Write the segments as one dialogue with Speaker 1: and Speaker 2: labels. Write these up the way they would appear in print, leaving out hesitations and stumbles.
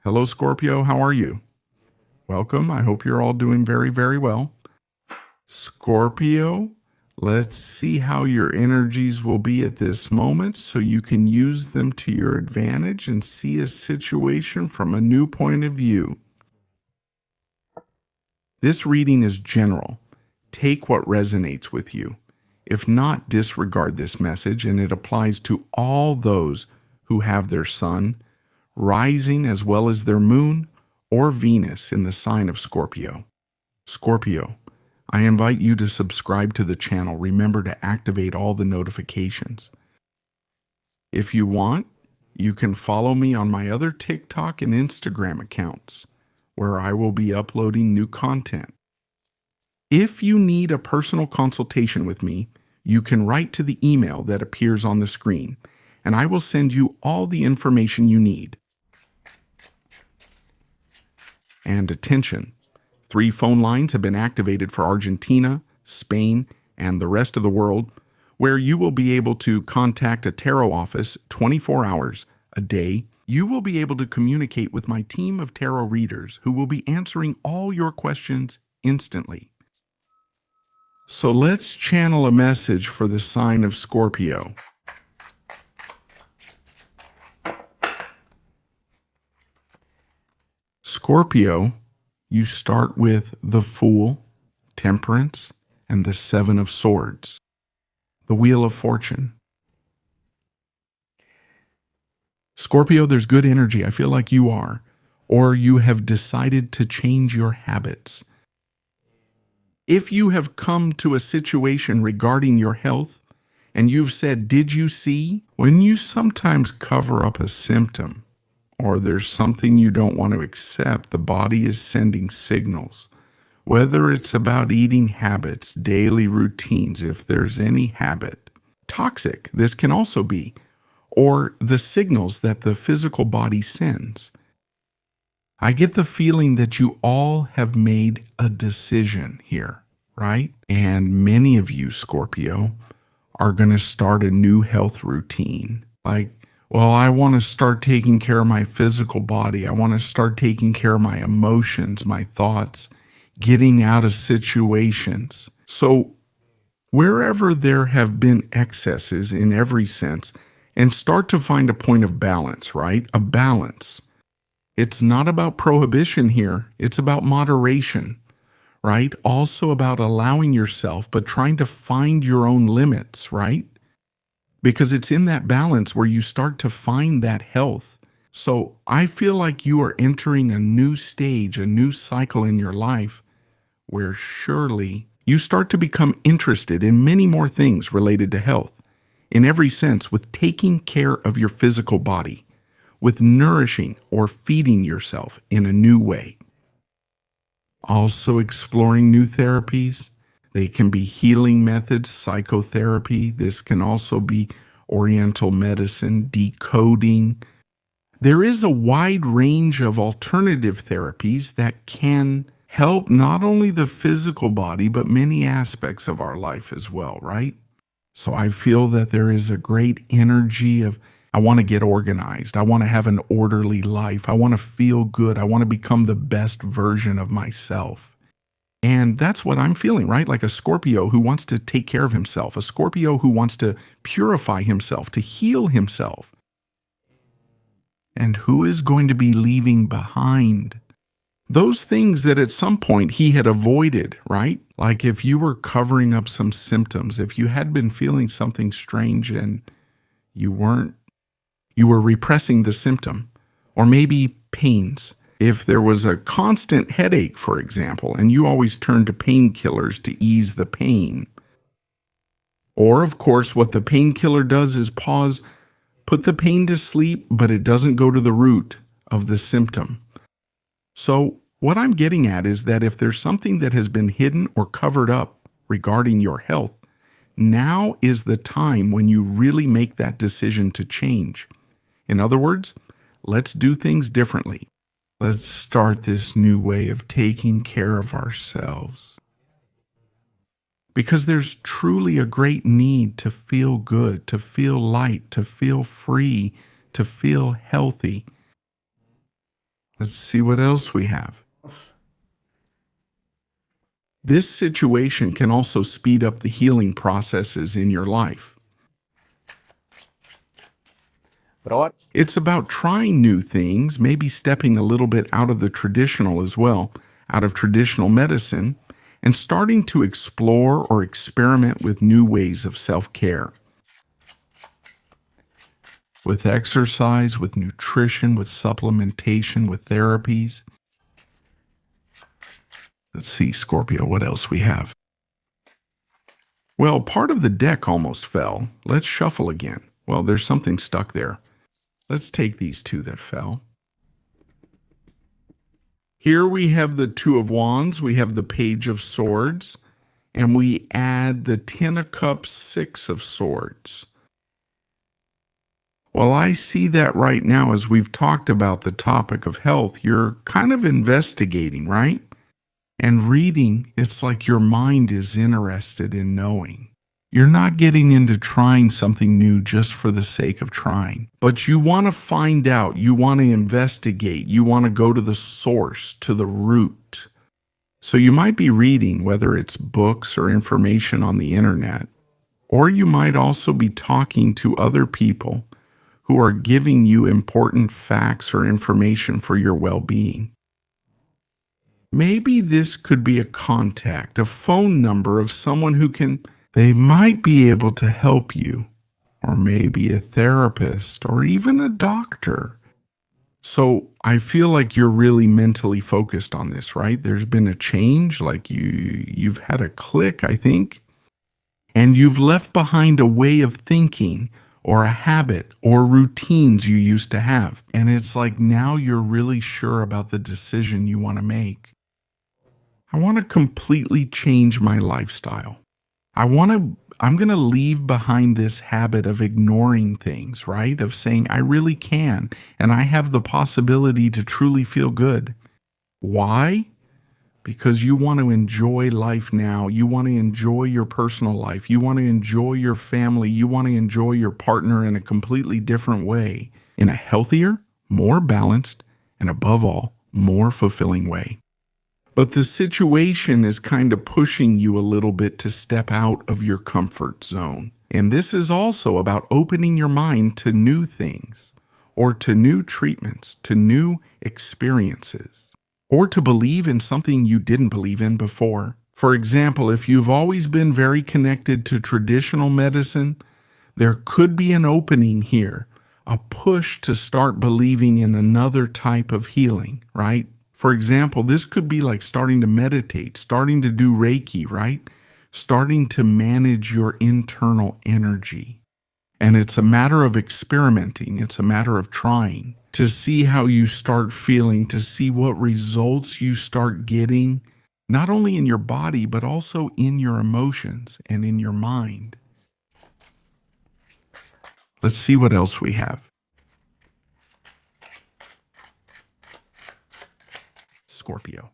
Speaker 1: Hello, Scorpio. How are you? Welcome. I hope you're all doing very, very well. Scorpio, let's see how your energies will be at this moment so you can use them to your advantage and see a situation from a new point of view. This reading is general. Take what resonates with you. If not, disregard this message, and it applies to all those who have their sun, rising as well as their moon or Venus in the sign of Scorpio. Scorpio, I invite you to subscribe to the channel. Remember to activate all the notifications. If you want, you can follow me on my other TikTok and Instagram accounts, where I will be uploading new content. If you need a personal consultation with me, you can write to the email that appears on the screen, and I will send you all the information you need. And attention, 3 phone lines have been activated for Argentina, Spain, and the rest of the world, where you will be able to contact a tarot office 24 hours a day. You will be able to communicate with my team of tarot readers who will be answering all your questions instantly. So let's channel a message for the sign of Scorpio. Scorpio, you start with the Fool, Temperance, and the 7 of Swords, the Wheel of Fortune. Scorpio, there's good energy. I feel like you are, or you have decided to change your habits. If you have come to a situation regarding your health and you've said, did you see? When you sometimes cover up a symptom, or there's something you don't want to accept, the body is sending signals. Whether it's about eating habits, daily routines, if there's any habit, toxic, this can also be, or the signals that the physical body sends. I get the feeling that you all have made a decision here, right? And many of you, Scorpio, are going to start a new health routine. Well, I want to start taking care of my physical body. I want to start taking care of my emotions, my thoughts, getting out of situations. So wherever there have been excesses in every sense, and start to find a point of balance, right? A balance. It's not about prohibition here. It's about moderation, right? Also about allowing yourself, but trying to find your own limits, right? Because it's in that balance where you start to find that health. So I feel like you are entering a new stage, a new cycle in your life, where surely you start to become interested in many more things related to health, in every sense, with taking care of your physical body, with nourishing or feeding yourself in a new way. Also exploring new therapies. They can be healing methods, psychotherapy. This can also be oriental medicine, decoding. There is a wide range of alternative therapies that can help not only the physical body, but many aspects of our life as well, right? So I feel that there is a great energy of, I want to get organized. I want to have an orderly life. I want to feel good. I want to become the best version of myself. And that's what I'm feeling, right? Like a Scorpio who wants to take care of himself, a Scorpio who wants to purify himself, to heal himself. And who is going to be leaving behind those things that at some point he had avoided, right? Like if you were covering up some symptoms, if you had been feeling something strange and you were repressing the symptom, or maybe pains. If there was a constant headache, for example, and you always turned to painkillers to ease the pain. Or, of course, what the painkiller does is put the pain to sleep, but it doesn't go to the root of the symptom. So what I'm getting at is that if there's something that has been hidden or covered up regarding your health, now is the time when you really make that decision to change. In other words, let's do things differently. Let's start this new way of taking care of ourselves. Because there's truly a great need to feel good, to feel light, to feel free, to feel healthy. Let's see what else we have. This situation can also speed up the healing processes in your life. It's about trying new things, maybe stepping a little bit out of the traditional as well, out of traditional medicine, and starting to explore or experiment with new ways of self-care. With exercise, with nutrition, with supplementation, with therapies. Let's see, Scorpio, what else we have. Well, part of the deck almost fell. Let's shuffle again. Well, there's something stuck there. Let's take these two that fell. Here we have the Two of Wands, we have the Page of Swords, and we add the Ten of Cups, Six of Swords. Well, I see that right now as we've talked about the topic of health, you're kind of investigating, right? And reading, it's like your mind is interested in knowing. You're not getting into trying something new just for the sake of trying, but you want to find out, you want to investigate, you want to go to the source, to the root. So you might be reading, whether it's books or information on the internet, or you might also be talking to other people who are giving you important facts or information for your well-being. Maybe this could be a contact, a phone number of someone who they might be able to help you, or maybe a therapist, or even a doctor. So I feel like you're really mentally focused on this, right? There's been a change, like you've had a click, I think, and you've left behind a way of thinking or a habit or routines you used to have. And it's like now you're really sure about the decision you want to make. I want to completely change my lifestyle. I'm going to leave behind this habit of ignoring things, right? Of saying, I really can, and I have the possibility to truly feel good. Why? Because you want to enjoy life now. You want to enjoy your personal life. You want to enjoy your family. You want to enjoy your partner in a completely different way, in a healthier, more balanced, and above all, more fulfilling way. But the situation is kind of pushing you a little bit to step out of your comfort zone. And this is also about opening your mind to new things, or to new treatments, to new experiences, or to believe in something you didn't believe in before. For example, if you've always been very connected to traditional medicine, there could be an opening here, a push to start believing in another type of healing, right? For example, this could be like starting to meditate, starting to do Reiki, right? Starting to manage your internal energy. And it's a matter of experimenting. It's a matter of trying to see how you start feeling, to see what results you start getting, not only in your body, but also in your emotions and in your mind. Let's see what else we have. Scorpio.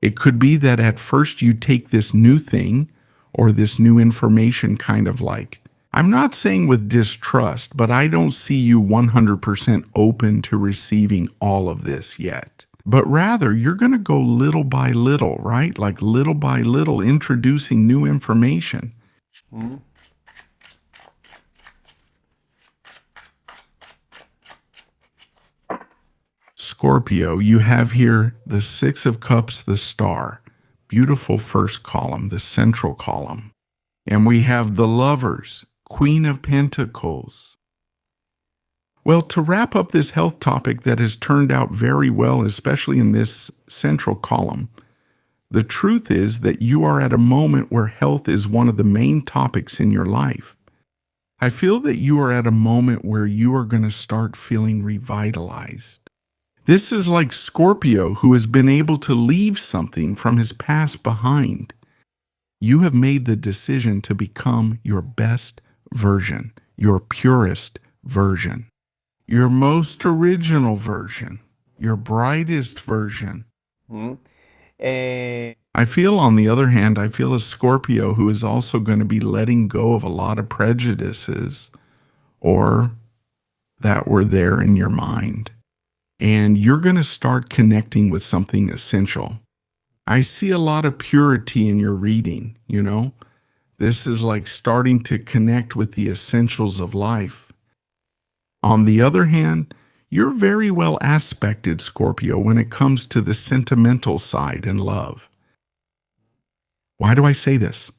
Speaker 1: It could be that at first you take this new thing or this new information kind of like, I'm not saying with distrust, but I don't see you 100% open to receiving all of this yet. But rather, you're going to go little by little, right? Like little by little, introducing new information. Scorpio, you have here the Six of Cups, the Star. Beautiful first column, the central column. And we have the Lovers, Queen of Pentacles. Well, to wrap up this health topic that has turned out very well, especially in this central column, the truth is that you are at a moment where health is one of the main topics in your life. I feel that you are at a moment where you are going to start feeling revitalized. This is like Scorpio, who has been able to leave something from his past behind. You have made the decision to become your best version, your purest version, your most original version, your brightest version. I feel, on the other hand, I feel a Scorpio who is also going to be letting go of a lot of prejudices or that were there in your mind. And you're going to start connecting with something essential. I see a lot of purity in your reading, you know? This is like starting to connect with the essentials of life. On the other hand, you're very well aspected, Scorpio, when it comes to the sentimental side and love. Why do I say this?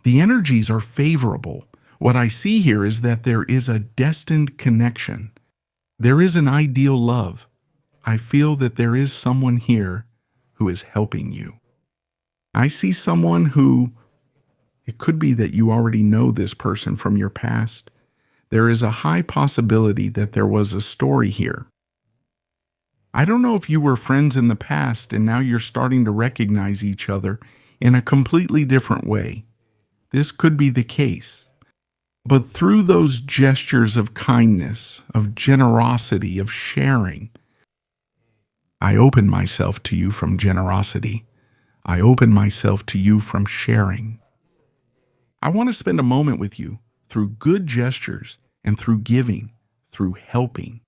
Speaker 1: The energies are favorable. What I see here is that there is a destined connection. There is an ideal love. I feel that there is someone here who is helping you. I see someone who, it could be that you already know this person from your past. There is a high possibility that there was a story here. I don't know if you were friends in the past and now you're starting to recognize each other in a completely different way. This could be the case. But through those gestures of kindness, of generosity, of sharing, I open myself to you from generosity. I open myself to you from sharing. I want to spend a moment with you through good gestures and through giving, through helping.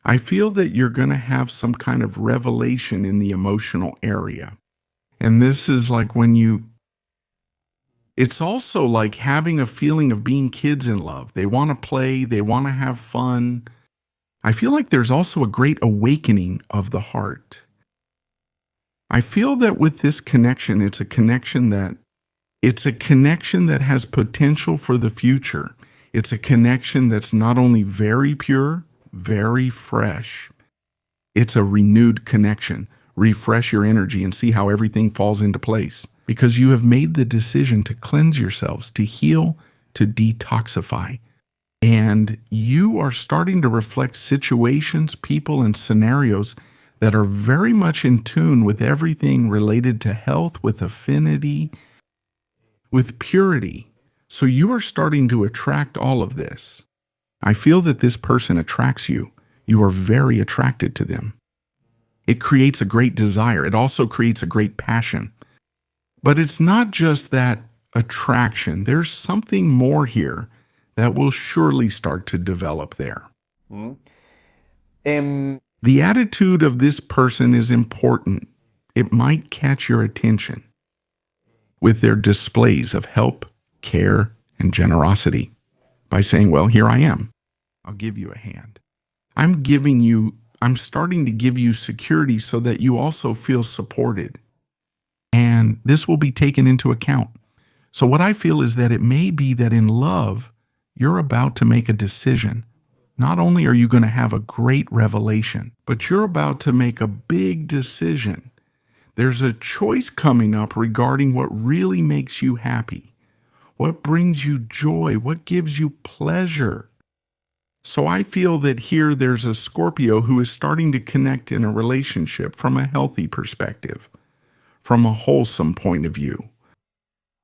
Speaker 1: I feel that you're going to have some kind of revelation in the emotional area. And this is like it's also like having a feeling of being kids in love. They want to play, they want to have fun. I feel like there's also a great awakening of the heart. I feel that with this connection, it's a connection that has potential for the future. It's a connection that's not only very pure, very fresh. It's a renewed connection. Refresh your energy and see how everything falls into place. Because you have made the decision to cleanse yourselves, to heal, to detoxify. And you are starting to reflect situations, people, and scenarios that are very much in tune with everything related to health, with affinity, with purity. So you are starting to attract all of this. I feel that this person attracts you. You are very attracted to them. It creates a great desire. It also creates a great passion. But it's not just that attraction. There's something more here that will surely start to develop there. The attitude of this person is important. It might catch your attention with their displays of help, care, and generosity by saying, well, here I am. I'll give you a hand. I'm starting to give you security so that you also feel supported. And this will be taken into account. So what I feel is that it may be that in love, you're about to make a decision. Not only are you going to have a great revelation, but you're about to make a big decision. There's a choice coming up regarding what really makes you happy, what brings you joy, what gives you pleasure. So I feel that here there's a Scorpio who is starting to connect in a relationship from a healthy perspective, from a wholesome point of view.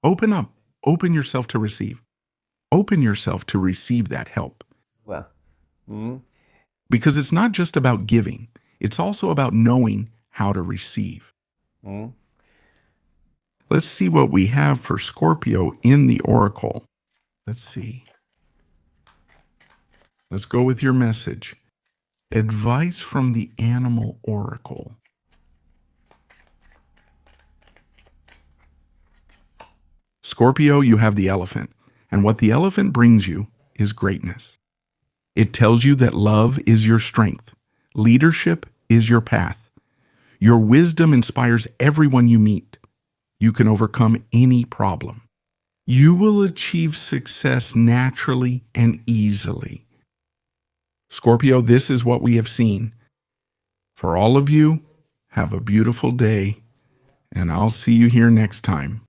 Speaker 1: Open up. Open yourself to receive. Open yourself to receive that help.
Speaker 2: Well,
Speaker 1: Because it's not just about giving. It's also about knowing how to receive. Let's see what we have for Scorpio in the Oracle. Let's see. Let's go with your message. Advice from the Animal Oracle. Scorpio, you have the elephant, and what the elephant brings you is greatness. It tells you that love is your strength. Leadership is your path. Your wisdom inspires everyone you meet. You can overcome any problem. You will achieve success naturally and easily. Scorpio, this is what we have seen. For all of you, have a beautiful day, and I'll see you here next time.